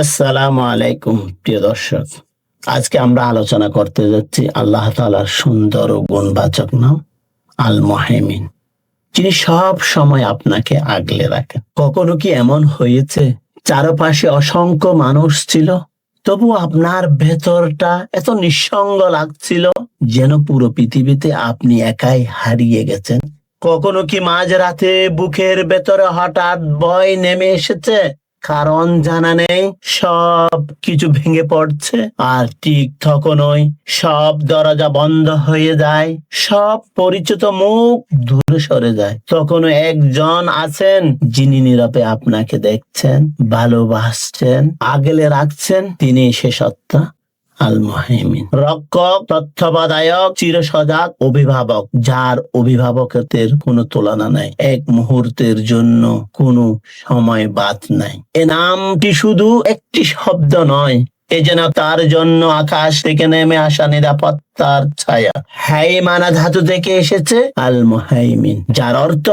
আসসালামু আলাইকুম প্রিয় দর্শক। আজকে আমরা আলোচনা করতে যাচ্ছি আল্লাহ তাআলার সুন্দর ও গুণবাচক নাম আল মুহাইমিন, যিনি সব সময় আপনাকে আগলে রাখেন। কখনো কি এমন হয়েছে চারপাশে অসংখ্য মানুষ ছিল, তবু আপনার ভেতরটা এত নিঃসঙ্গ লাগছিল যেন পুরো পৃথিবীতে আপনি একাই হারিয়ে গেছেন? কখনো কি মাঝরাতে বুকের ভেতরে হঠাৎ ভয় নেমে এসেছে, কারণ জানা নেই, সব কিছু ভেঙে পড়ছে, আর ঠিক তখনই সব দরজা বন্ধ হয়ে যায়, সব পরিচিত মুখ দূরে সরে যায়। তখনও একজন আছেন যিনি নীরবে আপনাকে দেখছেন, ভালোবাসছেন, আগলে রাখছেন। তিনি সে সত্তা আল মুহাইমিন, রক্ষক, তত্ত্বাবধায়ক, চিরসজাগ, অভিভাবক, যার অভিভাবকত্বের কোনো তুলনা নাই, এক মুহূর্তের জন্য কোনো সময় বাদ নাই। এ নামটি শুধু একটি শব্দ নয়, এ যেন তার জন্য আকাশ থেকে নেমে আসা নিরাপত্তার ছায়া। হাইমানা ধাতু থেকে এসেছে আল মুহাইমিন, যার অর্থ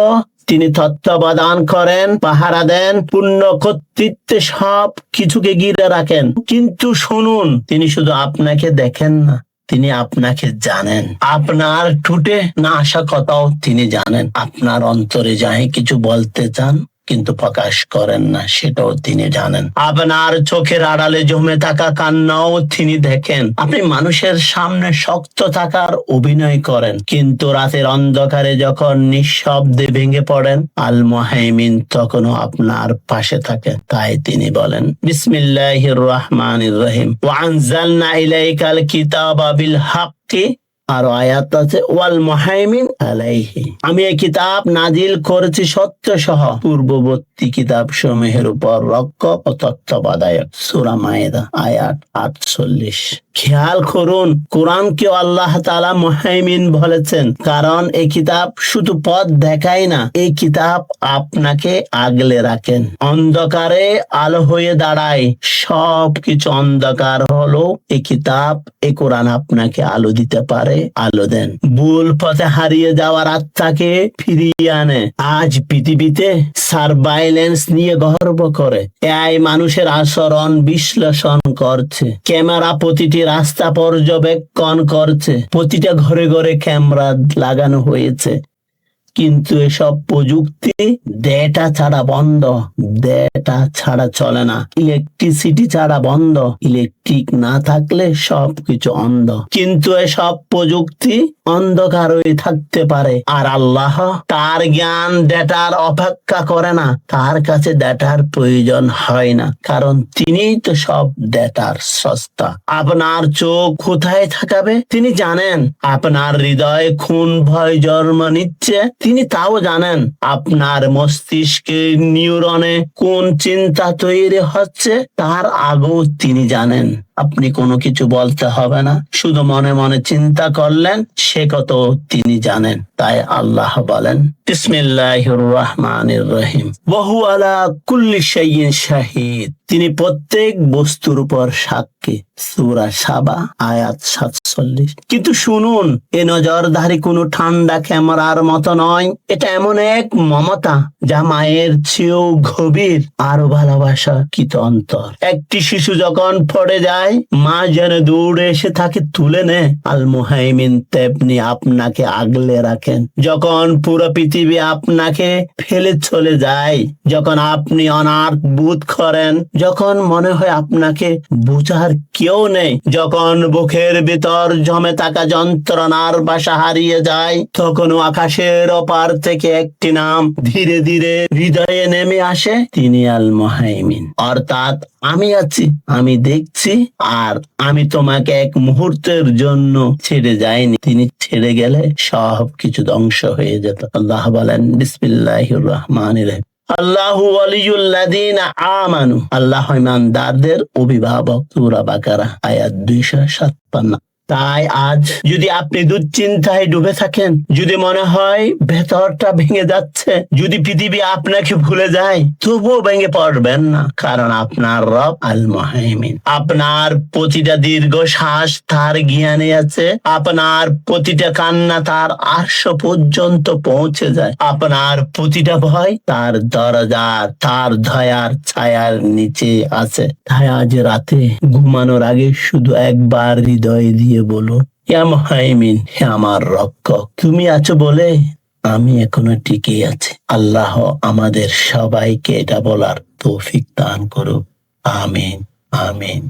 তিনি তত্ত্বাবধান করেন, পাহারা দেন, পূর্ণ কর্তৃত্বে সব কিছুকে ঘিরে রাখেন। কিন্তু শুনুন, তিনি শুধু আপনাকে দেখেন না, তিনি আপনাকে জানেন। আপনার ঠোঁটে না আসা কথাও তিনি জানেন। আপনার অন্তরে যাই কিছু বলতে চান কিন্তু প্রকাশ করেন না, সেটাও তিনি জানেন। আপনার চোখের আড়ালে জমে থাকা কান্নাও তিনি দেখেন। আপনি মানুষের সামনে শক্ত থাকার অভিনয় করেন, কিন্তু রাতের অন্ধকারে যখন নিঃশব্দে ভেঙে পড়েন, আল মুহাইমিন তখনও আপনার পাশে থাকেন। তাই তিনি বলেন, বিসমিল্লাহির রহমানির রহিম, ওয়া আনজালনা ইলাইকাল কিতাবা বিল হাক্কি। আর আয়াত আছে, ওয়াল মুহাইমিন আলাইহি, আমি এই কিতাব নাজিল করেছি সত্য সহ পূর্ববর্তী কিতাব সমূহের উপর রক্ষক ও তত্ত্বাবধায়ক। সূরা মায়েদা আয়াত 48। খেয়াল করুন, কোরআনকে আল্লাহ তাআলা মুহাইমিন বলেছেন, কারণ এই কিতাব শুধু পথ দেখায় না, এই কিতাব আপনাকে আগলে রাখেন। অন্ধকারে আলো হয়ে দাঁড়ায়, সব কিছু অন্ধকার হলো এই কিতাব, এই কোরআন আপনাকে আলো দিতে পারে, আলো দেন। ভুল পথে হারিয়ে যাওয়ার আত্মাকে ফিরিয়ে আনে। আজ পৃথিবীতে সার্ভাইলেন্স নিয়ে গর্ব করে, এআই মানুষের আচরণ বিশ্লেষণ করছে, ক্যামেরা প্রতিটি রাস্তা পর্যবেক্ষণ করছে, প্রতিটা ঘরে ঘরে ক্যামেরা লাগানো হয়েছে। কিন্তু এসব প্রযুক্তি ডেটা ছাড়া বন্ধ, ডেটা ছাড়া চলে না, ইলেকট্রিসিটি ছাড়া বন্ধ, ইলেকট্রিক না থাকলে সবকিছু অন্ধ। কিন্তু এসব প্রযুক্তি অন্ধকার হয়ে থাকতে পারে, আর আল্লাহ তার জ্ঞান ডেটার অপেক্ষা করে না, তার কাছে ডেটার প্রয়োজন হয় না, কারণ তিনিই তো সব ডেটার স্রষ্টা। আপনার চোখ কোথায় থাকাবে তিনি জানেন, আপনার হৃদয়ে খুন ভয় জন্ম নিচ্ছে তিনি তাও জানেন, আপনার মস্তিষ্কে নিউরনে কোন চিন্তা তৈরি হচ্ছে তার আগেও তিনি জানেন। আপনি কোনো কিছু বলতে হবে না, শুধু মনে মনে চিন্তা করলেন, সে কত তিনি জানেন। তাই আল্লাহ বলেন, বিসমিল্লাহির রহমানির রহিম, ওয়া হুয়া আলা কুল্লি শাইইন শাহিদ, তিনি প্রত্যেক বস্তুর উপর সাক্ষী। সূরা সাবা আয়াত 47। কিন্তু শুনুন, এ নজরদারি কোনো ঠান্ডা ক্যামেরার মতো নয়, এটা এমন এক মমতা যা মায়ের চেয়েও গভীর, আরো ভালোবাসা কিত অন্তর। একটি শিশু যখন পড়ে যায়, মা যেন দৌড়ে এসে তাকে তুলে নেয়, আল মুহাইমিন তেমনি আপনাকে আগলে রাখেন। যখন পুরো পৃথিবী আপনাকে ফেলে চলে যায়, যখন আপনি অনাথ বোধ করেন, যখন মনে হয় আপনাকে বোঝার কেউ নেই, যখন বুকের ভিতর জমে থাকা যন্ত্রণার বাসা হারিয়ে যায়, তখনও আকাশের ওপার থেকে একটি নাম ধীরে ধীরে হৃদয়ে নেমে আসে, তিনি আল মুহাইমিন, অর্থাৎ আমি আছি, আমি দেখছি, আর আমি তোমাকে এক মুহূর্তের জন্য ছেড়ে যাইনি। তিনি ছেড়ে গেলে সব কিছু ধ্বংস হয়ে যেত। আল্লাহ বলেন, বিসমিল্লাহির রহমানির রহিম, আল্লাহু ওয়ালিয়ুল্লাযীনা আমানু, আল্লাহ ঈমানদারদের অভিভাবক। সূরা বাকারা আয়াত 256। তাই আজ যদি আপনি দুশ্চিন্তায় ডুবে থাকেন, যদি মনে হয় ভেতরটা ভেঙে যাচ্ছে, যদি পৃথিবী আপনাকে ভুলে যায়, তবুও ভেঙে পড়বেন না, কারণ আপনার রব আল মুহাইমিন। আপনার প্রতিটা দীর্ঘ শ্বাস তার জ্ঞানে আছে, আপনার প্রতিটা কান্না তার আরশ পর্যন্ত পৌঁছে যায়, আপনার প্রতিটা ভয় তার দরজা তার দয়ার ছায়ার নিচে আছে। তাই আজ রাতে ঘুমানোর আগে শুধু একবার হৃদয় দিয়ে বলো, ইয়া মুহাইমিন, হে আমার রক্ষক, তুমি আছো বলে আমি এখনো টিকে আছি। আল্লাহ আমাদের সবাইকে এটা বলার তৌফিক দান করুক। আমিন, আমিন।